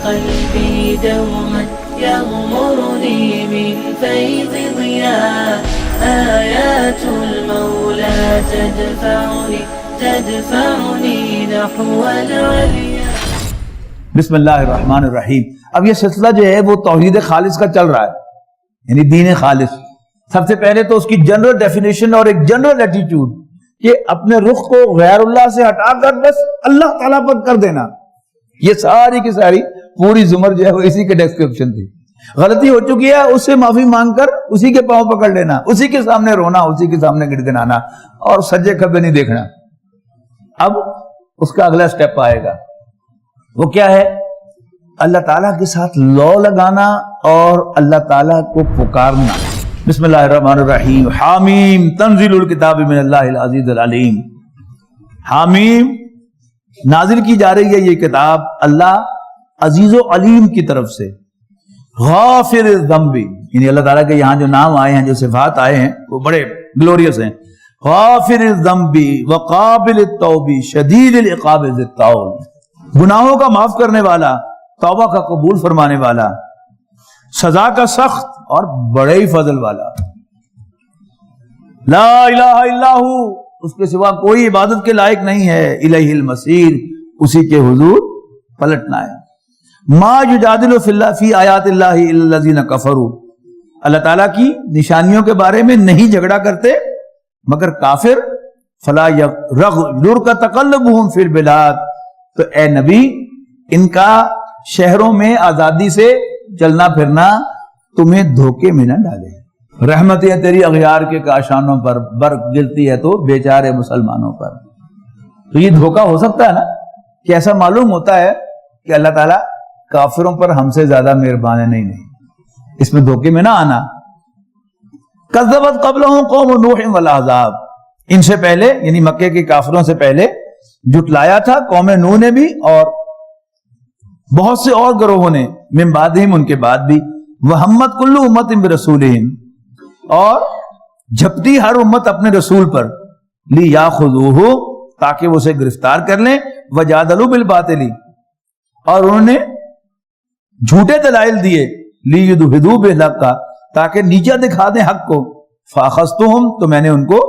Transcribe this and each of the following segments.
قلبي دوما يغمرني من فيض ضياء آيات المولى تدفعني نحو العليا. بسم اللہ الرحمن الرحیم. اب یہ سلسلہ جو ہے وہ توحید خالص کا چل رہا ہے، یعنی دین خالص. سب سے پہلے تو اس کی جنرل ڈیفینیشن اور ایک جنرل ایٹیٹیوڈ کہ اپنے رخ کو غیر اللہ سے ہٹا کر بس اللہ تعالیٰ پر کر دینا. یہ ساری کی ساری پوری زمر جو ہے وہ اسی کے ڈسکرپشن تھی. غلطی ہو چکی ہے اس سے معافی مانگ کر اسی کے پاؤں پکڑ لینا، اسی کے سامنے رونا، اسی کے سامنے گڑگڑانا اور سجے کھبے نہیں دیکھنا. اب اس کا اگلا سٹیپ آئے گا، وہ کیا ہے؟ اللہ تعالیٰ کے ساتھ لو لگانا اور اللہ تعالیٰ کو پکارنا. بسم اللہ الرحمن الرحیم. حامیم تنزیل الکتاب من اللہ العزیز العلیم. حامیم نازل کی جا رہی ہے یہ کتاب اللہ عزیز و علیم کی طرف سے. غافر الذنب، یعنی اللہ تعالیٰ کے یہاں جو نام آئے ہیں، جو صفات آئے ہیں وہ بڑے گلوریس ہیں. غافر الذنب وقابل التوب شدید العقاب ذی الطول، گناہوں کا معاف کرنے والا، توبہ کا قبول فرمانے والا، سزا کا سخت اور بڑے ہی فضل والا. لا الہ الا ہو، اس کے سوا کوئی عبادت کے لائق نہیں ہے. الیہ المصیر، اسی کے حضور پلٹنا ہے. ما یجادل فی اللہ فی آیات اللہ الا الذین کفروا، اللہ تعالیٰ کی نشانیوں کے بارے میں نہیں جھگڑا کرتے مگر کافر. فلا یغرک تقلبہم فی البلاد، تو اے نبی ان کا شہروں میں آزادی سے چلنا پھرنا تمہیں دھوکے میں نہ ڈالے. رحمتیں تیری اغیار کے کاشانوں پر، برق گرتی ہے تو بیچارے مسلمانوں پر. تو یہ دھوکا ہو سکتا ہے نا کہ ایسا معلوم ہوتا ہے کہ اللہ تعالیٰ کافروں پر ہم سے زیادہ مہربان ہے. نہیں، اس میں دھوکے میں نہ آنا. کذبت قبلہم قوم نوح والاحزاب، ان سے پہلے یعنی مکے کے کافروں سے پہلے جھٹلایا تھا قوم نوح نے بھی اور بہت سے اور گروہوں نے، من بعدہم ان کے بعد بھی. وہمت کل امت برسولہم، اور جھپٹی ہر امت اپنے رسول پر. لیاخذوہ، تاکہ وہ اسے گرفتار کر لیں. وجادلوا بالباطل، اور انہوں نے جھوٹے دلائل دیے. لیدحضوا بالحق، تاکہ نیچا دکھا دیں حق کو. فاخذتہم، تو میں نے ان کو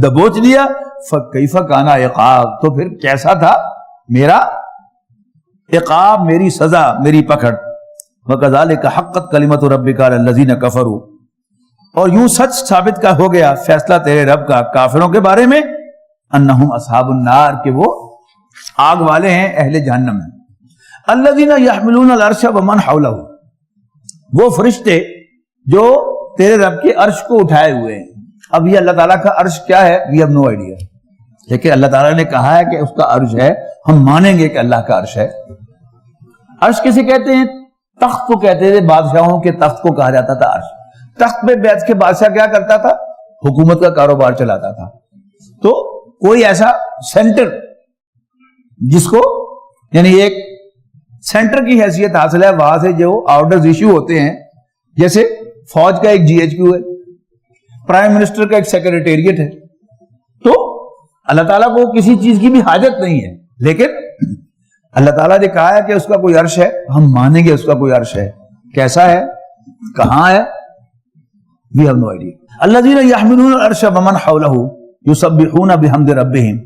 دبوچ لیا. فکیف کان عقاب، تو پھر کیسا تھا میرا عقاب، میری سزا، میری پکڑ. وَكَذَلِكَ حَقَّتْ كَلِمَةُ رَبِّكَ عَلَى الَّذِينَ كَفَرُوا، اور یوں سچ ثابت کا ہو گیا فیصلہ تیرے رب کا کافروں کے بارے میں. انہم اصحاب النار، کہ وہ آگ والے ہیں، اہل جہنم ہیں. الذین یحملون العرش ومن حولہ، وہ فرشتے جو تیرے رب کے عرش کو اٹھائے ہوئے ہیں. اب یہ اللہ تعالیٰ کا عرش کیا ہے؟ we have no idea، لیکن اللہ تعالیٰ نے کہا ہے کہ اس کا عرش ہے، ہم مانیں گے کہ اللہ کا عرش ہے. عرش کسے کہتے ہیں؟ تخت کو کہتے تھے، بادشاہوں کے تخت کو کہا جاتا تھا عرش. تخت پہ بیٹھ کے بادشاہ کیا کرتا تھا؟ حکومت کا کاروبار چلاتا تھا. تو کوئی ایسا سینٹر جس کو یعنی ایک سینٹر کی حیثیت حاصل ہے، وہاں سے جو آرڈرز ایشو ہوتے ہیں، جیسے فوج کا ایک GHQ ہے، پرائم منسٹر کا ایک سیکریٹریٹ ہے. تو اللہ تعالیٰ کو کسی چیز کی بھی حاجت نہیں ہے، لیکن اللہ تعالیٰ نے کہا ہے کہ اس کا کوئی عرش ہے، ہم مانیں گے اس کا کوئی عرش ہے. کیسا ہے؟ کہاں ہے؟ we have no idea. الذین یحملون العرش ومن حولہ یسبحون بحمد ربہم،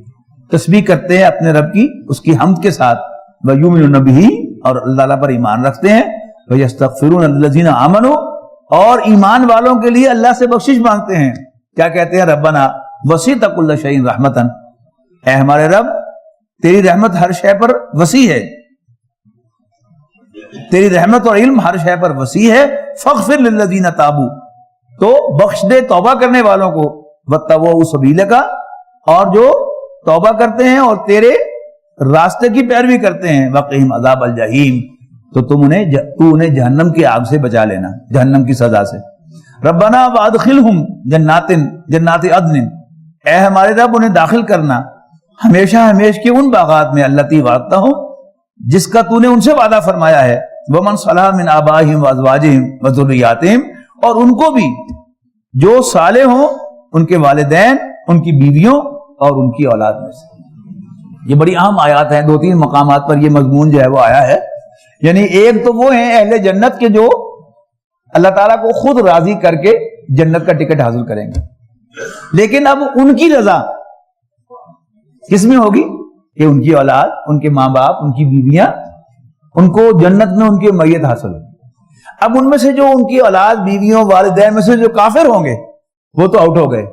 تسبیح کرتے ہیں اپنے رب کی، اس کی حمد کے ساتھ. ویؤمنون بہ، اور اللہ تعالیٰ پر ایمان رکھتے ہیں. ویستغفرون للذین آمنوا، اور ایمان والوں کے لیے اللہ سے بخشش مانگتے ہیں. کیا کہتے ہیں؟ ربنا وسعت کل شیء رحمتا، اے ہمارے رب تیری رحمت ہر شے پر وسیع ہے، تیری رحمت اور علم ہر شے پر وسیع ہے. فاغفر للذین تابوا، تو بخش دے توبہ کرنے والوں کو. واتبعوا سبیلک، اور جو توبہ کرتے ہیں اور تیرے راستے کی پیروی کرتے ہیں. وقہم عذاب الجحیم، تو تو انہیں جہنم کی آگ سے بچا لینا، جہنم کی سزا سے. ربنا وادخلہم جنات عدن، اے ہمارے رب انہیں داخل کرنا ہمیشہ ہمیش کے ان باغات میں التی وعدتہ ہوں جس کا تو نے ان سے وعدہ فرمایا ہے. ومن صلح من آبائہم وازواجہم وذریاتہم، اور ان کو بھی جو صالح ہوں ان کے والدین، ان کی بیویوں اور ان کی اولاد میں سے. یہ بڑی اہم آیات ہیں، 2-3 مقامات پر یہ مضمون جو ہے وہ آیا ہے. یعنی ایک تو وہ ہیں اہل جنت کے جو اللہ تعالیٰ کو خود راضی کر کے جنت کا ٹکٹ حاصل کریں گے، لیکن اب ان کی رضا کس میں ہوگی کہ ان کی اولاد، ان کے ماں باپ، ان کی بیویاں، ان کو جنت میں ان کی میت حاصل ہوگی۔ اب ان میں سے جو ان کی اولاد، بیویوں، والدین میں سے جو کافر ہوں گے وہ تو آؤٹ ہو گئے،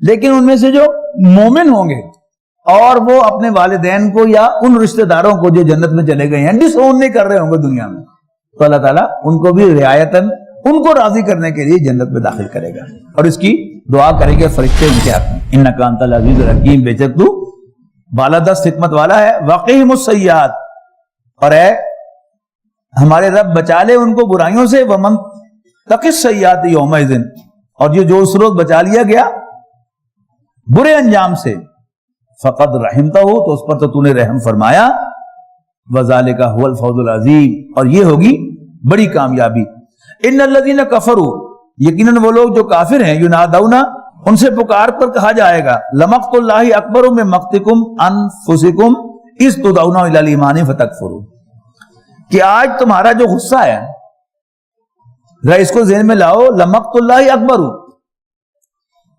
لیکن ان میں سے جو مومن ہوں گے اور وہ اپنے والدین کو یا ان رشتہ داروں کو جو جنت میں چلے گئے ہیں ڈس اون نہیں کر رہے ہوں گے دنیا میں، تو اللہ تعالیٰ ان کو بھی رعایتاً ان کو راضی کرنے کے لیے جنت میں داخل کرے گا، اور اس کی دعا کریں گے فرشتے ان کے حق میں، انک انت العزیز الحکیم، بے شک تو بالادست حکمت والا ہے، وقیہم السیئات، اور اے ہمارے رب بچا لے ان کو برائیوں سے، ومن تق السیئات یومئذ، اور جو اس روز بچا لیا گیا برے انجام سے، فقد رحمتہ، تو اس پر تو نے رحم فرمایا، وذالک هو الفوز العظیم، اور یہ ہوگی بڑی کامیابی۔ ان الذین کفروا، یقیناً وہ لوگ جو کافر ہیں، ینادون، ان سے پکار پر کہا جائے گا، لمقت اللہ اکبر من مقتکم انفسکم اذ تدعون الی الایمان فتکفروا، کہ آج تمہارا جو غصہ ہے، ذرا اس کو ذہن میں لاؤ، لمقت اللہ اکبر،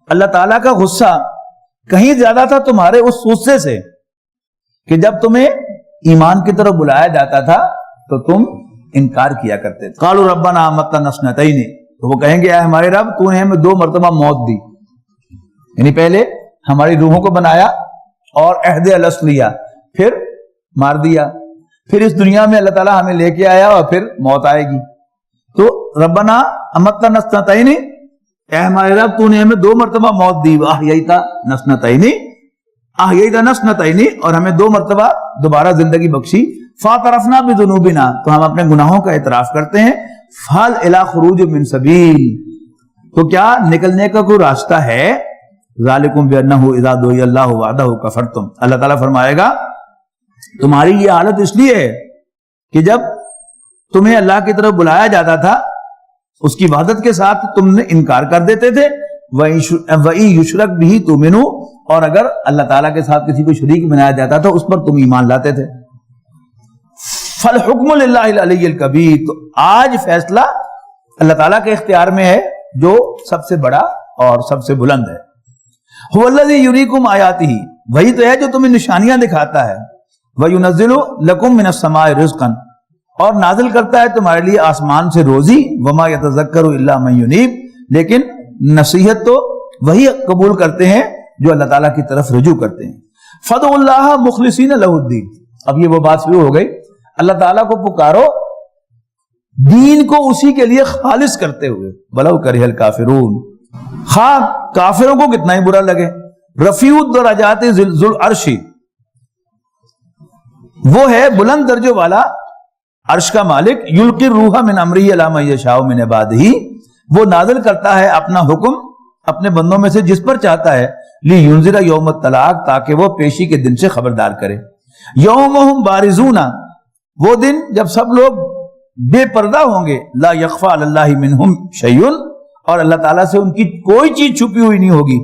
اللہ تعالیٰ کا غصہ کہیں زیادہ تھا تمہارے اس غصے سے کہ جب تمہیں ایمان کی طرف بلایا جاتا تھا تو تم انکار کیا کرتے تھے۔ قالوا ربنا امتنا اثنتین، تو وہ کہیں گے اے ہمارے رب تو نے ہمیں 2 مرتبہ موت دی، یعنی پہلے ہماری روحوں کو بنایا اور عہد الست لیا، پھر مار دیا، پھر اس دنیا میں اللہ تعالیٰ ہمیں لے کے آیا اور پھر موت آئے گی، تو ربنا امتنا اثنتین، اے ہمارے رب تو نے ہمیں 2 مرتبہ موت دی، واحییت نسنتین، احییت نسنتین، اور ہمیں 2 مرتبہ دوبارہ زندگی بخشی، فاعترفنا بذنوبنا، تو ہم اپنے گناہوں کا اعتراف کرتے ہیں، فہل الی خروج من سبیل، تو کیا نکلنے کا کوئی راستہ ہے، ذالکم بانہ اذا دعی اللہ وحدہ کفرتم، اللہ تعالیٰ فرمائے گا تمہاری یہ حالت اس لیے ہے کہ جب تمہیں اللہ کی طرف بلایا جاتا تھا اس کی وحدت کے ساتھ تم نے انکار کر دیتے تھے، وَإِن يُشْرَكْ بِهِ تُؤْمِنُوا، اور اگر اللہ تعالیٰ کے ساتھ کسی کو شریک بنایا جاتا تھا اس پر تم ایمان لاتے تھے، فَالْحُكْمُ لِلَّهِ الْعَلِيِّ الْكَبِيرِ، تو آج فیصلہ اللہ تعالیٰ کے اختیار میں ہے جو سب سے بڑا اور سب سے بلند ہے، هُوَ الَّذِي يُرِيكُمْ آيَاتِهِ، وہی تو ہے جو تمہیں نشانیاں دکھاتا ہے، وَيُنَزِّلُ لَكُم مِّنَ السَّمَاءِ رِزْقًا، اور نازل کرتا ہے تمہارے لیے آسمان سے روزی، وما یتذکر الا من ینیب، لیکن نصیحت تو وہی قبول کرتے ہیں جو اللہ تعالیٰ کی طرف رجوع کرتے ہیں۔ فدعوا اللہ مخلصین لہ الدین، اب یہ وہ بات شروع ہو گئی، اللہ تعالیٰ کو پکارو دین کو اسی کے لیے خالص کرتے ہوئے، ولو کرہ الکافرون، خواہ کافروں کو کتنا ہی برا لگے۔ رفیع الدرجات ذو العرش، وہ ہے بلند درجوں والا عرش کا مالک، یلقی الروح من امرہ الی من یشاء من عبادہ، وہ نازل کرتا ہے اپنا حکم اپنے بندوں میں سے جس پر چاہتا ہے، لینذر یوم الطلاق، تاکہ وہ پیشی کے دن سے خبردار کرے، یوم ہم بارزون، وہ دن جب سب لوگ بے پردہ ہوں گے، لا یخفی علی اللہ منہم شیء، اور اللہ تعالیٰ سے ان کی کوئی چیز چھپی ہوئی نہیں ہوگی،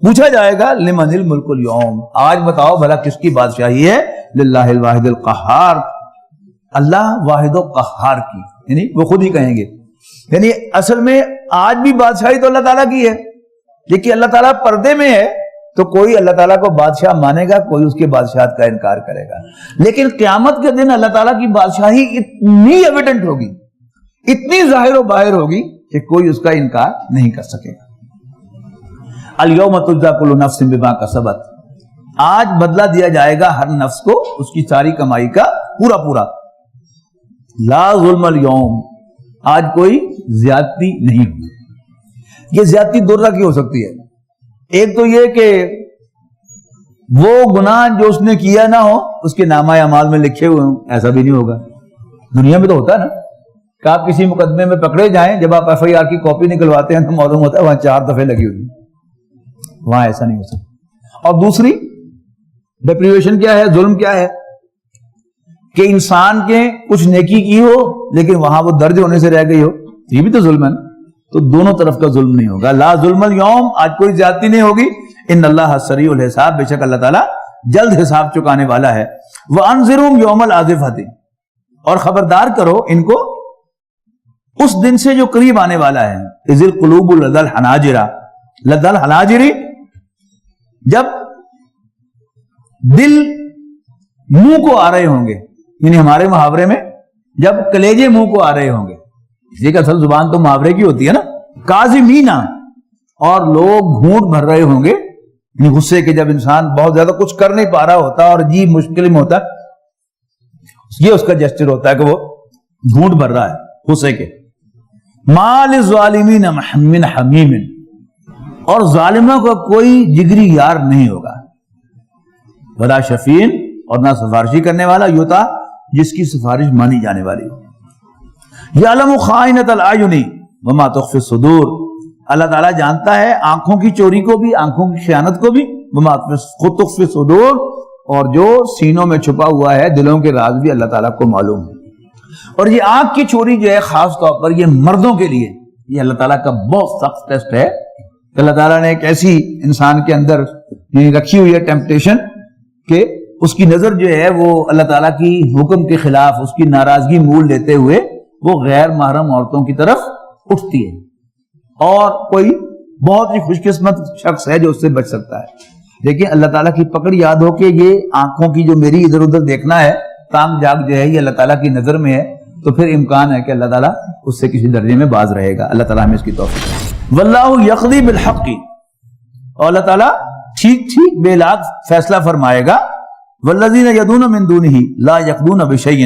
پوچھا جائے گا لمن الملک اليوم، آج بتاؤ بھلا کس کی بادشاہی ہے، للہ الواحد القہار، اللہ واحد و قہار کی، یعنی وہ خود ہی کہیں گے، یعنی اصل میں آج بھی بادشاہی تو اللہ تعالیٰ کی ہے، لیکن اللہ تعالیٰ پردے میں ہے تو کوئی اللہ تعالیٰ کو بادشاہ مانے گا، کوئی اس کے بادشاہت کا انکار کرے گا، لیکن قیامت کے دن اللہ تعالیٰ کی بادشاہی اتنی ایویڈنٹ ہوگی، اتنی ظاہر و باہر ہوگی کہ کوئی اس کا انکار نہیں کر سکے گا۔ الیوم تجزی کل نفس بما کسبت، آج بدلہ دیا جائے گا ہر نفس کو اس کی ساری کمائی کا پورا پورا، لا ظلم اليوم، آج کوئی زیادتی نہیں ہوگی۔ یہ زیادتی دو طرح کی ہو سکتی ہے، ایک تو یہ کہ وہ گناہ جو اس نے کیا نہ ہو اس کے نامہ اعمال میں لکھے ہوئے ہوں، ایسا بھی نہیں ہوگا، دنیا میں تو ہوتا ہے نا کہ آپ کسی مقدمے میں پکڑے جائیں، جب آپ FIR کی کاپی نکلواتے ہیں تو معلوم ہوتا ہے وہاں 4 دفعے لگی ہوئی، وہاں ایسا نہیں ہو سکتا۔ اور دوسری ڈیپریویشن کیا ہے، ظلم کیا ہے کہ انسان کے کچھ نیکی کی ہو لیکن وہاں وہ درج ہونے سے رہ گئی ہو، یہ بھی تو ظلم ہے نا، تو دونوں طرف کا ظلم نہیں ہوگا، لا ظلم اليوم، آج کوئی زیادتی نہیں ہوگی، ان اللہ سریع الحساب، بے شک اللہ تعالیٰ جلد حساب چکانے والا ہے، وانذرہم یوم العاصفۃ، اور خبردار کرو ان کو اس دن سے جو قریب آنے والا ہے. اذ القلوب لدى الحناجر، لدى الحناجر، جب دل منہ کو آ رہے ہوں گے، یعنی ہمارے محاورے میں جب کلیجے منہ کو آ رہے ہوں گے، اس لیے کہ اصل زبان تو محاورے کی ہوتی ہے نا. کاظمینا، اور لوگ گھونٹ بھر رہے ہوں گے، یعنی غصے کے جب انسان بہت زیادہ کچھ کر نہیں پا رہا ہوتا اور عجیب مشکل میں ہوتا ہے، یہ اس کا جسچر ہوتا ہے کہ وہ گھونٹ بھر رہا ہے غصے کے. ما للظالمین من حمیم، اور ظالموں کا کوئی جگری یار نہیں ہوگا. ولا شفیع، اور نہ سفارشی کرنے والا، یوتا جس کی سفارش مانی جانے والی ہو. یعلم خائنۃ الاعین وما تخفی الصدور، اللہ تعالیٰ جانتا ہے آنکھوں کی چوری کو بھی، آنکھوں کی خیانت کو بھی. وما تخفی الصدور، اور جو سینوں میں چھپا ہوا ہے دلوں کے راز بھی اللہ تعالیٰ کو معلوم ہے. اور یہ آنکھ کی چوری جو ہے خاص طور پر یہ مردوں کے لیے، یہ اللہ تعالیٰ کا بہت سخت ٹیسٹ ہے. اللہ تعالیٰ نے ایک ایسی انسان کے اندر رکھی ہوئی ہے ٹیمپٹیشن کہ اس کی نظر جو ہے وہ اللہ تعالیٰ کی حکم کے خلاف اس کی ناراضگی مول لیتے ہوئے وہ غیر محرم عورتوں کی طرف اٹھتی ہے. اور کوئی بہت ہی خوش قسمت شخص ہے جو اس سے بچ سکتا ہے. لیکن اللہ تعالیٰ کی پکڑ یاد ہو کہ یہ آنکھوں کی جو میری ادھر ادھر دیکھنا ہے، تانگ جاگ جو ہے یہ اللہ تعالیٰ کی نظر میں ہے، تو پھر امکان ہے کہ اللہ تعالیٰ اس سے کسی درجے میں باز رہے گا. اللہ تعالیٰ ہمیں اس کی توفیق دے. واللہ یقضی بالحق، اور اللہ تعالیٰ ٹھیک ٹھیک بے لاگ فیصلہ فرمائے گا. والذین یدعون من دونہ لا یقضون بشیء،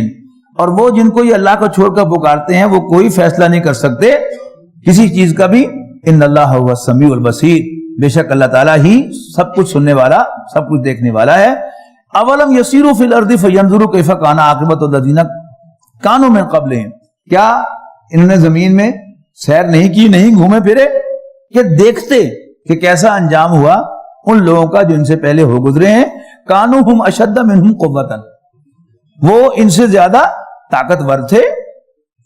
اور وہ جن کو یہ اللہ کو چھوڑ کر پکارتے ہیں وہ کوئی فیصلہ نہیں کر سکتے کسی چیز کا بھی. ان اللہ هو السمیع البصیر، بے شک اللہ تعالیٰ ہی سب کچھ سننے والا، سب کچھ دیکھنے والا ہے. اولم یسیروا فی الارض فینظروا کیف کان عاقبۃ الذین کانوا من قبلہم، کیا انہوں نے زمین میں سیر نہیں کی، نہیں گھومے پھرے کہ دیکھتے کہ کیسا انجام ہوا ان لوگوں کا جو ان سے پہلے ہو گزرے ہیں. کانوا ہم اشد منہم قوۃ، وہ ان سے زیادہ طاقتور تھے،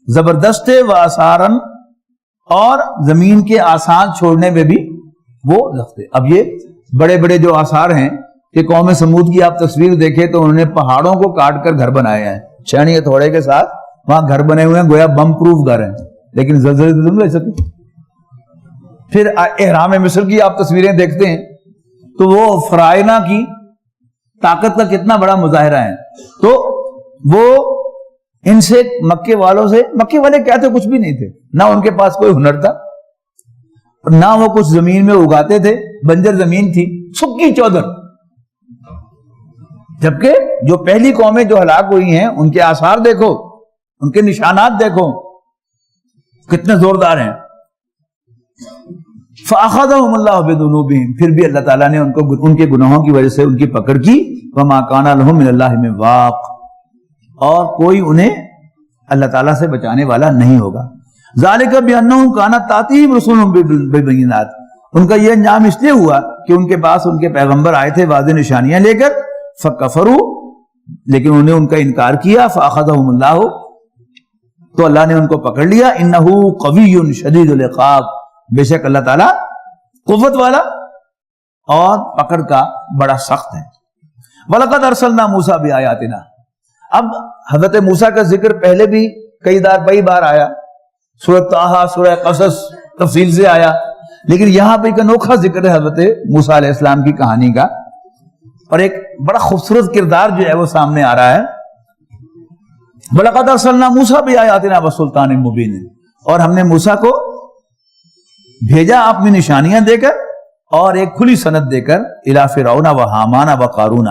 زبردست تھے، وآثارا، اور زمین کے آثار چھوڑنے میں بھی وہ رکھتے. اب یہ بڑے بڑے جو آثار ہیں کہ قوم سمود کی آپ تصویر دیکھیں تو انہوں نے پہاڑوں کو کاٹ کر گھر بنائے ہیں، چھڑی ہتھوڑے کے ساتھ وہاں گھر بنے ہوئے ہیں، گویا بم پروف گھر ہیں، لیکن زلزلے تو نہیں لے سکتے. پھر احرام مصر کی آپ تصویریں دیکھتے ہیں تو وہ فرائنا کی طاقت کا کتنا بڑا مظاہرہ ہے. تو وہ ان سے مکے والوں سے، مکے والے کیا تھے؟ کچھ بھی نہیں تھے، نہ ان کے پاس کوئی ہنر تھا، نہ وہ کچھ زمین میں اگاتے تھے، بنجر زمین تھی، سکی چودر. جبکہ جو پہلی قومیں جو ہلاک ہوئی ہیں ان کے آثار دیکھو، ان کے نشانات دیکھو کتنے زوردار ہیں. فَأَخَذَهُمُ اللَّهُ بِذُنُوبِهِمْ، پھر بھی اللہ تعالیٰ نے ان کو ان کے گناہوں کی وجہ سے ان کی پکڑ کی. وَمَا كَانَ لَهُم مِّنَ اللَّهِ مِن وَاقٍ، اور کوئی انہیں اللہ تعالیٰ سے بچانے والا نہیں ہوگا. ذَلِكَ بِأَنَّهُمْ كَانَتْ تَأْتِيهِمْ رُسُلُهُم بِالْبَيِّنَاتِ، ان کا یہ انجام اس لیے ہوا کہ ان کے پاس ان کے پیغمبر آئے تھے واضح نشانیاں لے کر. فَكَفَرُوا، لیکن انہوں نے ان کا انکار کیا. فَأَخَذَهُمُ اللَّهُ، تو اللہ نے ان کو پکڑ لیا. إِنَّهُ قَوِيٌّ شَدِيدُ الْعِقَابِ، بے شک اللہ تعالیٰ قوت والا اور پکڑ کا بڑا سخت ہے. وَلَقَدْ أَرْسَلْنَا مُوسَىٰ بِآيَاتِنَا، اب حضرت موسیٰ کا ذکر پہلے بھی کئی بار آیا، سورۃ طٰہٰ، سورہ قصص تفصیل سے آیا، لیکن یہاں پہ ایک انوکھا ذکر ہے حضرت موسیٰ علیہ السلام کی کہانی کا، اور ایک بڑا خوبصورت کردار جو ہے وہ سامنے آ رہا ہے. وَلَقَدْ أَرْسَلْنَا مُوسَىٰ بِآيَاتِنَا وَسُلْطَانٍ مُبِينٍ، اور ہم نے موسیٰ کو بھیجا اپنی نشانیاں دے کر اور ایک کھلی سند دے کر الی فرعون و حامان و قارون،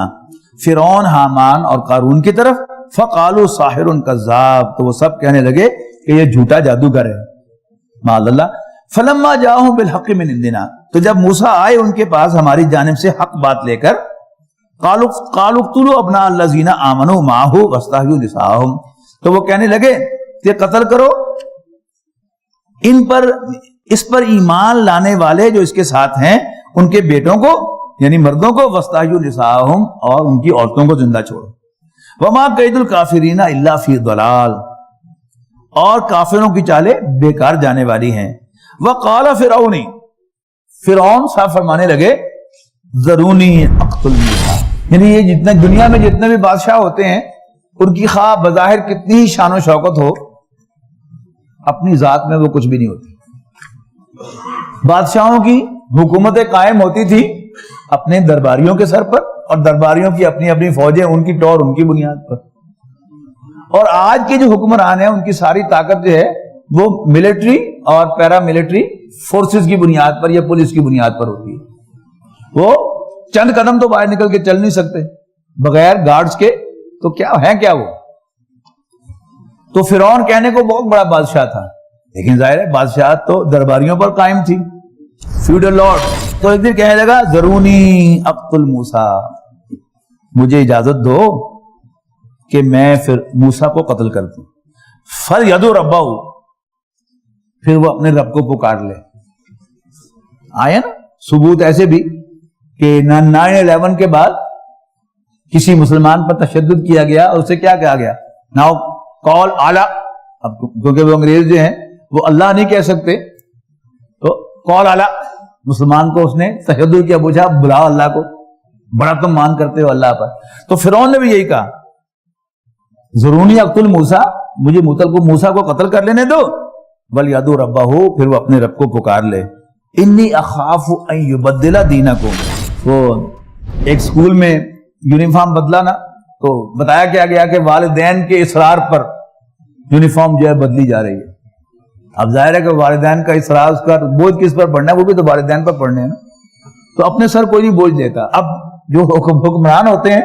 فرعون، حامان اور قارون کی طرف. فقالوا ساحر کذاب، تو وہ سب کہنے لگے کہ یہ جھوٹا جادوگر ہے، معاذ اللہ. فلما جاءهم بالحق من عندنا، تو جب موسیٰ آئے ان کے پاس ہماری جانب سے حق بات لے کر، قالوا اقتلوا ابناء الذين آمنوا معه واستحيوا نساءهم، تو وہ کہنے لگے کہ قتل کرو ان پر، اس پر ایمان لانے والے جو اس کے ساتھ ہیں ان کے بیٹوں کو، یعنی مردوں کو، واستحيوا نساءهم، اور ان کی عورتوں کو زندہ چھوڑو. وما كيد الكافرين الا في ضلال، اور کافروں کی چالیں بیکار جانے والی ہیں. وقال فرعون، فرعون صاحب فرمانے لگے ذرونی اقتل موسیٰ، یعنی یہ جتنے دنیا میں جتنے بھی بادشاہ ہوتے ہیں ان کی خواہ بظاہر کتنی ہی شان و شوکت ہو، اپنی ذات میں وہ کچھ بھی نہیں ہوتی۔ بادشاہوں کی حکومتیں قائم ہوتی تھی اپنے درباریوں کے سر پر، اور درباریوں کی اپنی اپنی فوجیں ان کی ٹور ان کی بنیاد پر۔ اور آج کے جو حکمران ہیں ان کی ساری طاقت جو ہے وہ ملٹری اور پیرا ملٹری فورسز کی بنیاد پر یا پولیس کی بنیاد پر ہوتی ہے۔ وہ چند قدم تو باہر نکل کے چل نہیں سکتے بغیر گارڈز کے، تو کیا ہے کیا وہ؟ تو فرعون کہنے کو بہت بڑا بادشاہ تھا، لیکن ظاہر ہے بادشاہت تو درباریوں پر قائم تھی، فیوڈل لارڈ۔ تو ایک دن کہنے لگا ضرونی اقتل موسیٰ، مجھے اجازت دو کہ میں پھر موسیٰ کو قتل کر دوں۔ فَلْيَدْعُ رَبَّهُ، پھر وہ اپنے رب کو پکار لے۔ آیا نا ثبوت ایسے بھی کہ 9/11 کے بعد کسی مسلمان پر تشدد کیا گیا اور اسے کیا کہا گیا؟ ناؤ کال اعلیٰ، اب کیونکہ وہ انگریز جو ہیں وہ اللہ نہیں کہہ سکتے، تو کال اعلیٰ، مسلمان کو اس نے تشدد کیا، پوچھا بلاؤ اللہ کو، بڑا تم مان کرتے ہو اللہ پر۔ تو فرعون نے بھی یہی کہا ضرونی اقتل موسیٰ، مجھے موسیٰ کو قتل کر لینے دو، وَلْيَدْعُ رَبَّهُ، پھر وہ اپنے رب کو پکار لے۔ انی اخاف ان یبدل دینکم، وہ ایک سکول میں یونیفارم بدلا نا، تو بتایا کیا گیا کہ والدین کے اصرار پر یونیفارم جو ہے بدلی جا رہی ہے۔ اب ظاہر ہے کہ والدین کا اصرار، اس کا بوجھ کس پر پڑنا ہے؟ وہ بھی تو والدین پر پڑنے ہیں نا، تو اپنے سر کوئی نہیں بوجھ لیتا۔ اب جو حکمران ہوتے ہیں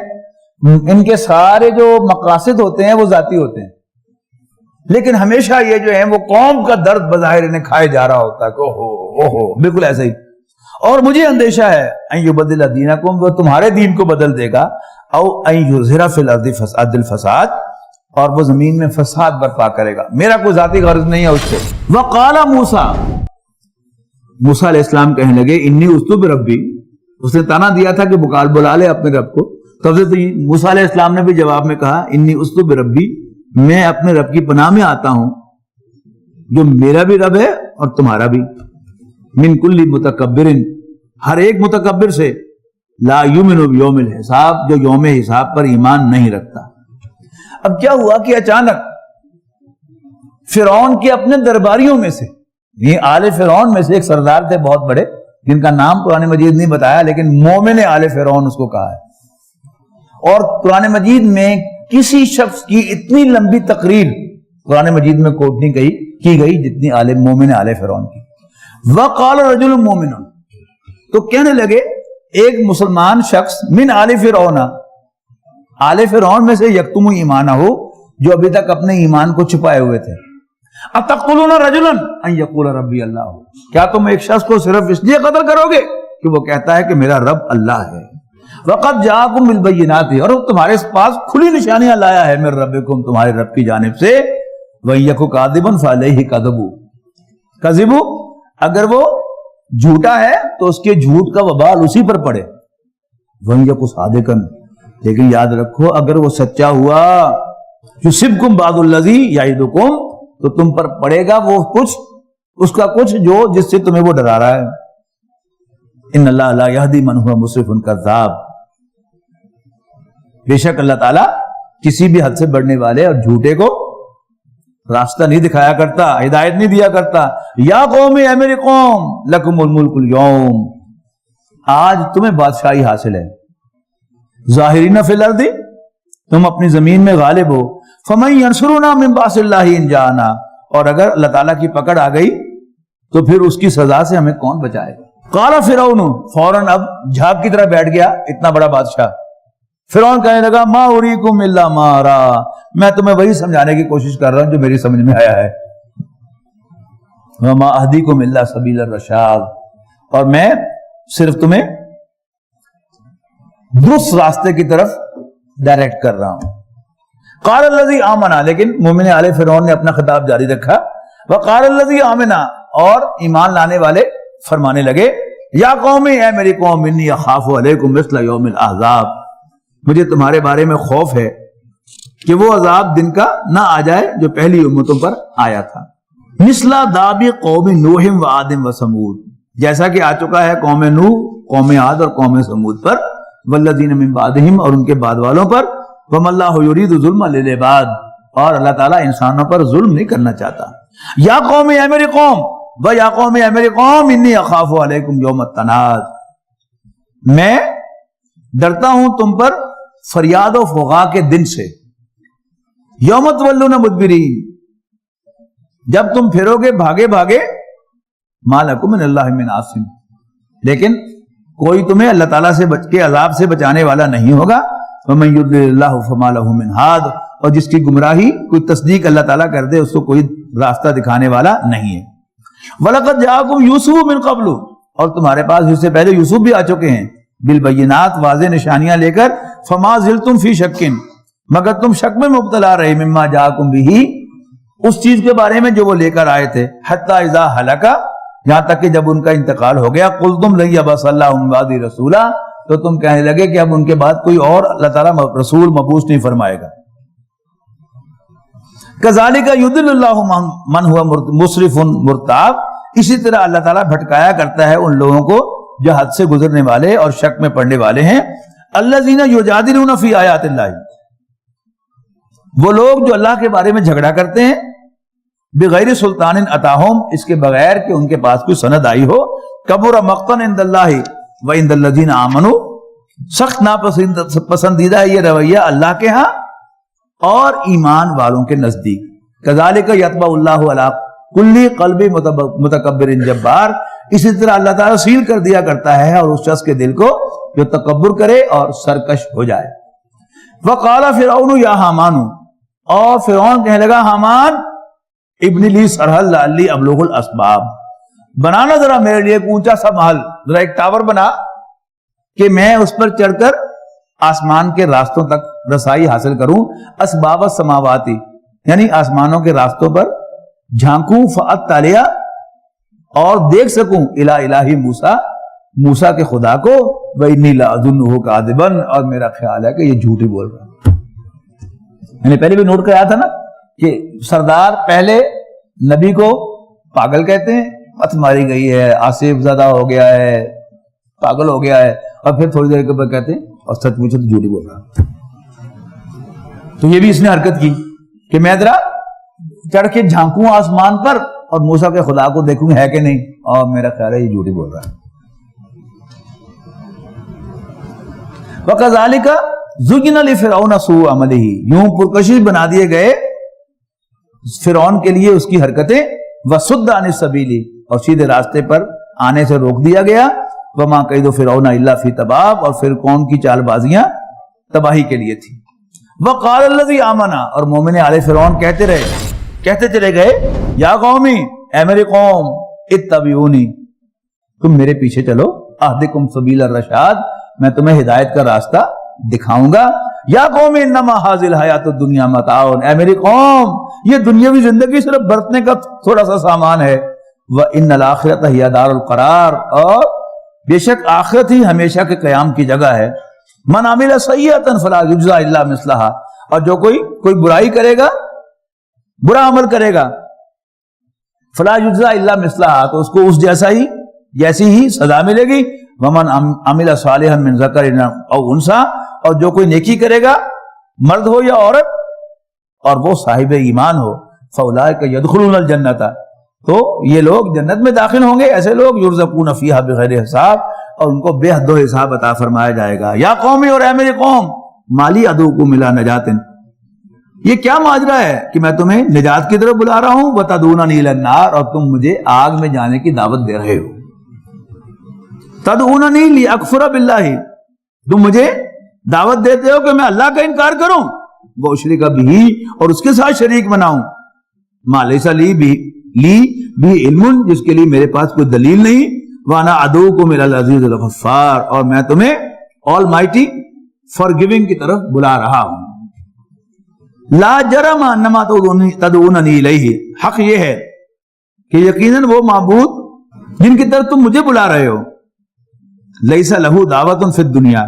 ان کے سارے جو مقاصد ہوتے ہیں وہ ذاتی ہوتے ہیں، لیکن ہمیشہ یہ جو ہے وہ قوم کا درد بظاہر انہیں کھائے جا رہا ہوتا ہے کہ اوہو بالکل ایسا ہی۔ اور مجھے اندیشہ ہے ان یبدل دینکم، وہ تمہارے دین کو بدل دے گا، او ان یظہر فی الارض فساد الفساد، اور وہ زمین میں فساد برپا کرے گا، میرا کوئی ذاتی غرض نہیں ہے اس سے۔ وقال موسیٰ، موسیٰ علیہ السلام کہنے لگے انی اسلوب ربی، اس نے تانا دیا تھا کہ بلا لے اپنے رب کو، تو حضرت موسیٰ علیہ السلام نے بھی جواب میں کہا انی اسلوب ربی، میں اپنے رب کی پناہ میں آتا ہوں جو میرا بھی رب ہے اور تمہارا بھی، من کل متکبر، ہر ایک متکبر سے، لا یؤمن بیوم الحساب، جو یوم حساب پر ایمان نہیں رکھتا۔ اب کیا ہوا کہ اچانک فرعون کے اپنے درباریوں میں سے، یہ آل فرعون میں سے ایک سردار تھے بہت بڑے، جن کا نام قرآن مجید نہیں بتایا، لیکن مومن آل فرعون اس کو کہا ہے۔ اور قرآن مجید میں کسی شخص کی اتنی لمبی تقریر قرآن مجید میں کوٹ نہیں کی گئی جتنی مومن آل فرعون کی۔ وقال رجل مومن، تو کہنے لگے ایک مسلمان شخص من آل فرعون، آل فرعون میں سے، یکتم ایمانہ ہو، جو ابھی تک اپنے ایمان کو چھپائے ہوئے تھے، اتقتلون رجلا ان یقول ربی اللہ، کیا تم ایک شخص کو صرف اس لیے قتل کرو گے کہ وہ کہتا ہے کہ میرا رب اللہ ہے؟ وقد جاءکم بالبینات، اور وہ تمہارے پاس کھلی نشانیاں لایا ہے من ربکم، تمہارے رب کی جانب سے، وَإِن يَكُ كَاذِبًا فَعَلَيْهِ كَذِبُ، کذبو، اگر وہ جھوٹا ہے تو اس کے جھوٹ کا وبال اسی پر پڑے، وَإِن يَكُ صَادِقًا، لیکن یاد رکھو اگر وہ سچا ہوا، یُصِبْكُم بَعْضُ الَّذِي يَعِدُكُم، تو تم پر پڑے گا وہ کچھ، اس کا کچھ جو جس سے تمہیں وہ ڈرا رہا ہے۔ ان اللہ لا یہدی من هو مسرف کذاب، بے شک اللہ تعالیٰ کسی بھی حد سے بڑھنے والے اور جھوٹے کو راستہ نہیں دکھایا کرتا، ہدایت نہیں دیا کرتا۔ یا قوم، اے میری قوم، لکم الملک اليوم، آج تمہیں بادشاہی حاصل ہے، ظاہرین فی الارض، تم اپنی زمین میں غالب ہو، فمن ینصرنا من باس اللہ ان جاءنا، اور اگر اللہ تعالیٰ کی پکڑ آ گئی تو پھر اس کی سزا سے ہمیں کون بچائے گا؟ قال فرعون، فوراً اب جھاگ کی طرح بیٹھ گیا اتنا بڑا بادشاہ۔ فرعون کہنے لگا ما اریکم الا ما ارا، میں تمہیں وہی سمجھانے کی کوشش کر رہا ہوں جو میری سمجھ میں آیا ہے، وما اہدیکم الا سبیل الرشاد، اور میں صرف تمہیں درست راستے کی طرف ڈائریکٹ کر رہا ہوں۔ قال الذی آمنا، لیکن مومن آل فرعون نے اپنا خطاب جاری رکھا، وقال الذی آمنا، اور ایمان لانے والے فرمانے لگے یا قومی، اے میری قوم، انی اخاف علیکم مثل یوم الاحزاب، مجھے تمہارے بارے میں خوف ہے کہ وہ عذاب دن کا نہ آ جائے جو پہلی امتوں پر آیا تھا، مثل داب قوم نوح و عاد و ثمود، جیسا کہ آ چکا ہے قوم نوح، قوم عاد اور قوم ثمود پر، والذین من بعدہم، اور ان کے بعد والوں پر، وَمَا اللَّهُ يُرِيدُ ظُلْمًا لِلْعِبَادِ، اور اللہ تعالیٰ انسانوں پر ظلم نہیں کرنا چاہتا. یا قوم اے میری قوم، و یا قوم اے میری قوم، انی اخاف علیکم یوم التناد، میں ڈرتا ہوں تم پر فریاد و فغاں کے دن سے. یوم تولون مدبرین، جب تم پھرو گے بھاگے بھاگے. ما لکم من اللہ من عاصم، لیکن کوئی تمہیں اللہ تعالیٰ سے بچ کے عذاب سے بچانے والا نہیں ہوگا. وَمَن يُضْلِلِ اللَّهُ فَمَا لَهُ مِنْ هَادٍ، اور جس کی گمراہی کوئی تصدیق اللہ تعالیٰ کر دے اس کو کوئی راستہ دکھانے والا نہیں ہے. وَلَقَدْ جَاءَكُمْ يُوسُفُ مِنْ قَبْلُ، اور تمہارے پاس اس سے پہلے یوسف بھی آ چکے ہیں. بالبینات، واضح نشانیاں لے کر. فَمَا زِلْتُمْ فِي شَكٍّ، مگر تم شک میں مبتلا رہے. مما جاءکم بہ، اس چیز کے بارے میں جو وہ لے کر آئے تھے. حتی اذا ہلک، یہاں تک کہ جب ان کا انتقال ہو گیا. قلتم لن یبعث اللہ من بعدی رسولا، تو تم کہنے لگے کہ اب ان کے بعد کوئی اور اللہ تعالیٰ رسول مبعوث نہیں فرمائے گا. کذالک یضل اللہ من هو مسرف مرتاب، اسی طرح اللہ تعالیٰ بھٹکایا کرتا ہے ان لوگوں کو جو حد سے گزرنے والے اور شک میں پڑنے والے ہیں. الذین یجادلون فی آیات اللہ، وہ لوگ جو اللہ کے بارے میں جھگڑا کرتے ہیں. بغیر سلطان اتاہم، اس کے بغیر کہ ان کے پاس کوئی سند آئی ہو. کبر مقتا عند اللہ وعند الذین آمنوا، سخت ناپسندیدہ ہے یہ رویہ اللہ کے ہاں اور ایمان والوں کے نزدیک. کذالک یطبع اللہ علی کل قلب متکبر جبار، اسی طرح اللہ تعالیٰ سیل کر دیا کرتا ہے اور اس شخص کے دل کو جو تکبر کرے اور سرکش ہو جائے. وقال فرعون یا حامان، اور فرعون کہنے لگا حامان ابن لی سرحل لعلی ابلغ الاسباب، بنانا ذرا میرے لیے ایک اونچا سا محل، ذرا ایک ٹاور بنا کہ میں اس پر چڑھ کر آسمان کے راستوں تک رسائی حاصل کروں. اسباب السماواتی، یعنی آسمانوں کے راستوں پر جھانکوں. فاطلع، اور دیکھ سکوں. الی الہ موسیٰ، موسیٰ کے خدا کو. وانی لاظنہ کاذبا، اور میرا خیال ہے کہ یہ جھوٹ ہی بول رہا ہے. میں نے پہلے بھی نوٹ کرایا تھا نا کہ سردار پہلے نبی کو پاگل کہتے ہیں، مت ماری گئی ہے، آصف زدہ ہو گیا ہے، پاگل ہو گیا ہے، اور پھر تھوڑی دیر کے بعد کہتے ہیں اور سچ پوچھو تو جھوٹ بول رہا. تو یہ بھی اس نے حرکت کی کہ میں ذرا چڑھ کے جھانکوں آسمان پر اور موسیٰ کے خدا کو دیکھوں ہے کہ نہیں، اور میرا خیال ہے یہ جھوٹ ہی بول رہا ہے. وَكَذَلِكَ زُيِّنَ لِفِرْعَوْنَ سُوءُ عَمَلِهِ، یوں پرکشش بنا دیے گئے فرعون کے لیے اس کی حرکتیں. وَصُدَّ عَنِ السَّبِيلِ، اور سیدھے راستے پر آنے سے روک دیا گیا. وَمَا كَيْدُ فِرْعَوْنَ إِلَّا فِي تَبَابٍ، اور پھر کون کی چال بازیاں تباہی کے لیے تھی. وَقَالَ الَّذِي آمَنَ، اور مومن آل فرعون کہتے چلے گئے یا قومی، اے میری قوم، اتبعونی، تم میرے پیچھے چلو. اہدکم سبیل الرشاد، میں تمہیں ہدایت کا راستہ دکھاؤں گا. یا قوم انما ھذہ الحیات الدنیا متاع، اے میری قوم یہ دنیاوی زندگی صرف برتنے کا تھوڑا سا سامان ہے. وان الاخرۃ ہی دار القرار، اور بے شک آخرت ہی ہمیشہ کے قیام کی جگہ ہے. من عمل سیئۃ فلا یجزی الا مثلھا، اور جو کوئی برائی کرے گا، برا عمل کرے گا، فلا یجزی الا مثلھا، تو اس کو اس جیسی ہی سزا ملے گی. ومن عمل صالحا من ذکر او انثی، اور جو کوئی نیکی کرے گا مرد ہو یا عورت اور وہ صاحب ایمان ہو. فاولئک یدخلون الجنۃ، تو یہ لوگ جنت میں داخل ہوں گے. ایسے لوگ یرزقون فیہا بغیر حساب، اور ان کو بے حد و حساب عطا فرمایا جائے گا. یا قومی، اور اے میری قوم، مالی ادعوکم الی نجات، یہ کیا ماجرا ہے کہ میں تمہیں نجات کی طرف بلا رہا ہوں. وتدعوننی الی النار، اور تم مجھے آگ میں جانے کی دعوت دے رہے ہو. تدعوننی لاکفر باللہ، تم مجھے دعوت دیتے ہو کہ میں اللہ کا انکار کروں. واشرک بہ، اور اس کے ساتھ شریک بناؤں. ما لیس لی بھی علم، جس کے لیے میرے پاس کوئی دلیل نہیں. وانا ادعوکم الی العزیز الغفار، اور میں تمہیں آل مائٹی فارگیونگ کی طرف بلا رہا ہوں. لا جرم انما تدعوننی الیہ، حق یہ ہے کہ یقیناً وہ معبود جن کی طرف تم مجھے بلا رہے ہو، لیس لہ دعوت فی الدنیا،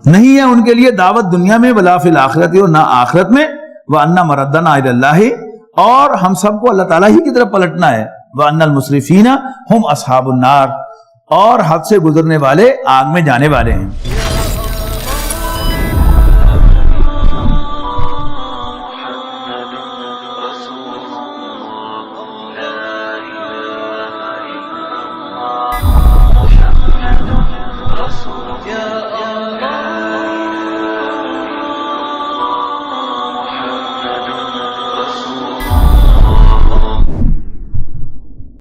نہیں ہے ان کے لیے دعوت دنیا میں، ولا فی الآخرت، اور نہ آخرت میں. وان مردنا الی اللہ، اور ہم سب کو اللہ تعالیٰ ہی کی طرف پلٹنا ہے. وان المسرفین ہم اصحاب النار، اور حد سے گزرنے والے آگ میں جانے والے ہیں.